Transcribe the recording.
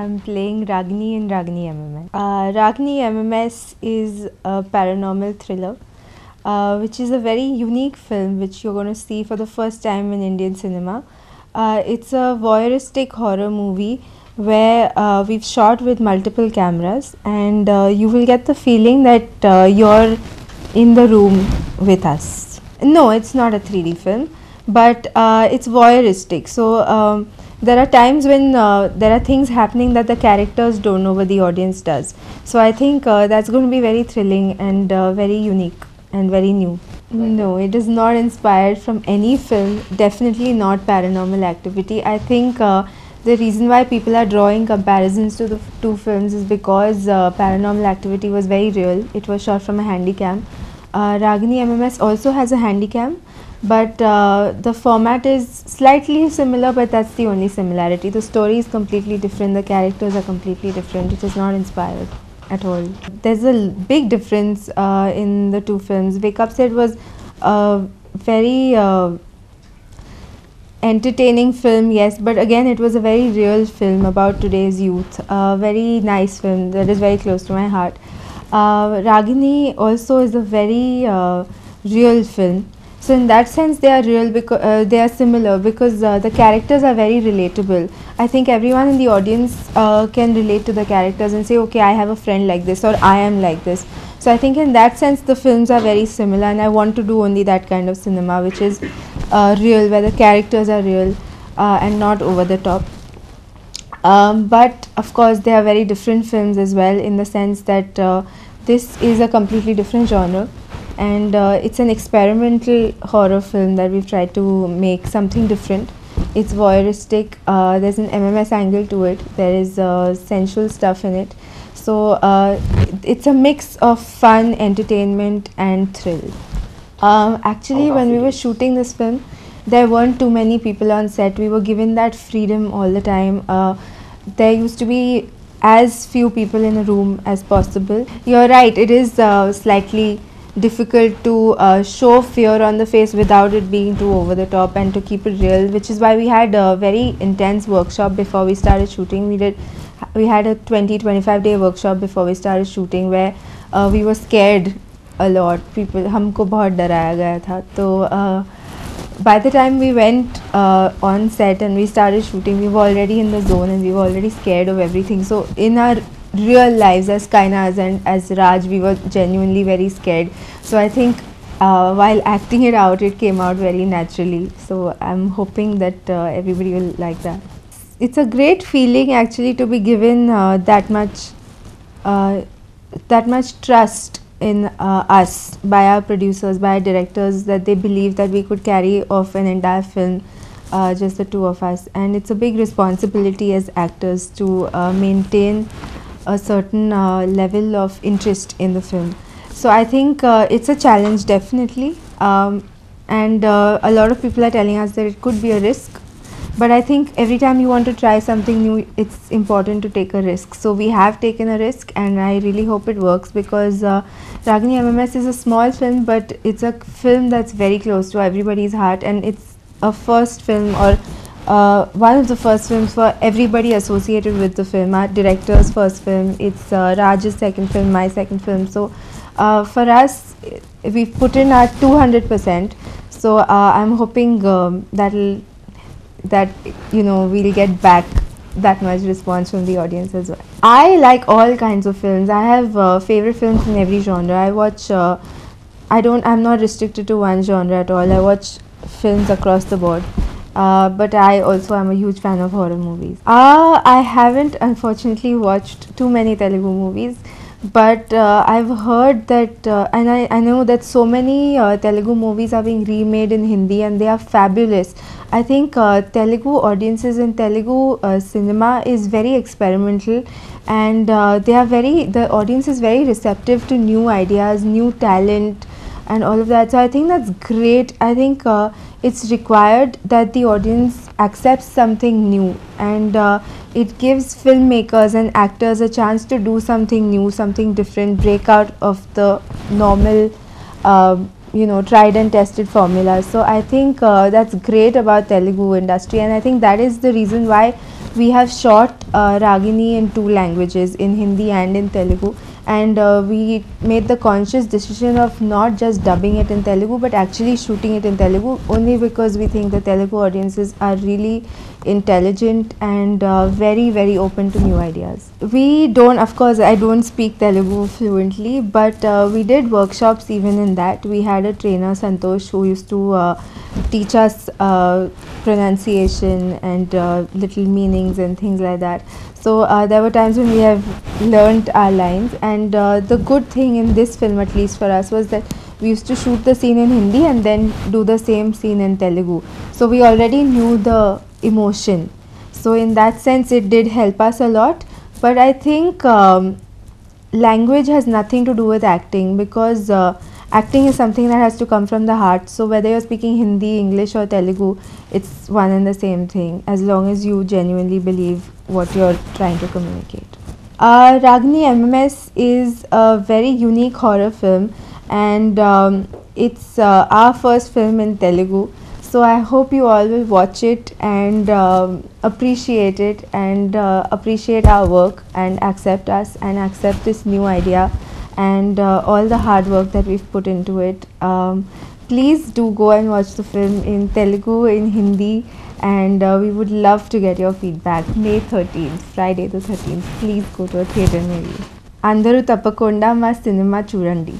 I'm playing Ragini in Ragini MMS. Ragini MMS is a paranormal thriller, which is a very unique film which you're going to see for the first time in Indian cinema. It's a voyeuristic horror movie where we've shot with multiple cameras, and you will get the feeling that you're in the room with us. No, it's not a 3D film, but it's voyeuristic. So there are times when there are things happening that the characters don't know but the audience does. So I think that's going to be very thrilling and very unique and very new. No, it is not inspired from any film, definitely not Paranormal Activity. I think the reason why people are drawing comparisons to the two films is because Paranormal Activity was very real. It was shot from a handycam. Ragini MMS also has a handycam, but the format is slightly similar, but that's the only similarity. The story is completely different, the characters are completely different. It is not inspired at all. There's a big difference in the two films. Wake Up Said was a very entertaining film, yes, but again it was a very real film about today's youth. A very nice film that is very close to my heart. Ragini also is a very real film. So in that sense, they are real because they are similar because the characters are very relatable. I think everyone in the audience can relate to the characters and say, okay, I have a friend like this or I am like this. So I think in that sense, the films are very similar, and I want to do only that kind of cinema, which is real, where the characters are real and not over the top. But of course, they are very different films as well, in the sense that this is a completely different genre. And it's an experimental horror film that we've tried to make something different. It's voyeuristic, there's an MMS angle to it, there is sensual stuff in it. So it's a mix of fun, entertainment and thrill. Actually, when we were shooting this film, there weren't too many people on set. We were given that freedom all the time. There used to be as few people in a room as possible. You're right, it is slightly difficult to show fear on the face without it being too over the top and to keep it real, which is why we had a very intense workshop before we started shooting. We had a 20-25 day workshop before we started shooting, where we were scared a lot. हमको बहुत डराया गया था. So by the time we went on set and we started shooting, we were already in the zone and we were already scared of everything. So in our real lives as Kainaz and as Raj, we were genuinely very scared. So I think while acting it out, it came out very naturally. So I'm hoping that everybody will like that. It's a great feeling actually to be given that much trust in us by our producers, by our directors, that they believe that we could carry off an entire film, just the two of us. And it's a big responsibility as actors to maintain a certain level of interest in the film. So I think it's a challenge, definitely, and a lot of people are telling us that it could be a risk, but I think every time you want to try something new, it's important to take a risk. So we have taken a risk, and I really hope it works, because Ragini MMS is a small film, but it's a film that's very close to everybody's heart, and it's a first film, or one of the first films for everybody associated with the film. Our director's first film, it's Raj's second film, my second film. So for us, we've put in our 200%. So I'm hoping that we'll get back that much response from the audience as well. I like all kinds of films. I have favorite films in every genre. I watch. I'm not restricted to one genre at all. I watch films across the board. But I also am a huge fan of horror movies. I haven't unfortunately watched too many Telugu movies, but I've heard that and I know that so many Telugu movies are being remade in Hindi, and they are fabulous. I think Telugu audiences in Telugu cinema is very experimental, and the audience is very receptive to new ideas, new talent and all of that. So I think that's great. I think it's required that the audience accepts something new, and it gives filmmakers and actors a chance to do something new, something different, break out of the normal tried and tested formulas. So I think that's great about Telugu industry, and I think that is the reason why we have shot Ragini in 2 languages, in Hindi and in Telugu, and we made the conscious decision of not just dubbing it in Telugu but actually shooting it in Telugu, only because we think the Telugu audiences are really intelligent and very very open to new ideas. We don't, of course I don't speak Telugu fluently, but we did workshops even in that. We had a trainer, Santosh, who used to teach us pronunciation and little meanings and things like that. So there were times when we have learnt our lines, and the good thing in this film, at least for us, was that we used to shoot the scene in Hindi and then do the same scene in Telugu. So we already knew the emotion. So in that sense, it did help us a lot. But I think language has nothing to do with acting, because acting is something that has to come from the heart. So whether you're speaking Hindi, English or Telugu, it's one and the same thing, as long as you genuinely believe what you're trying to communicate. Ragini MMS is a very unique horror film, and it's our first film in Telugu. So I hope you all will watch it and appreciate it, and appreciate our work and accept us and accept this new idea and all the hard work that we've put into it. Please do go and watch the film in Telugu, in Hindi, and we would love to get your feedback. May 13th, Friday the 13th. Please go to a theatre near you. Andaru tappakonda ma cinema chudandi.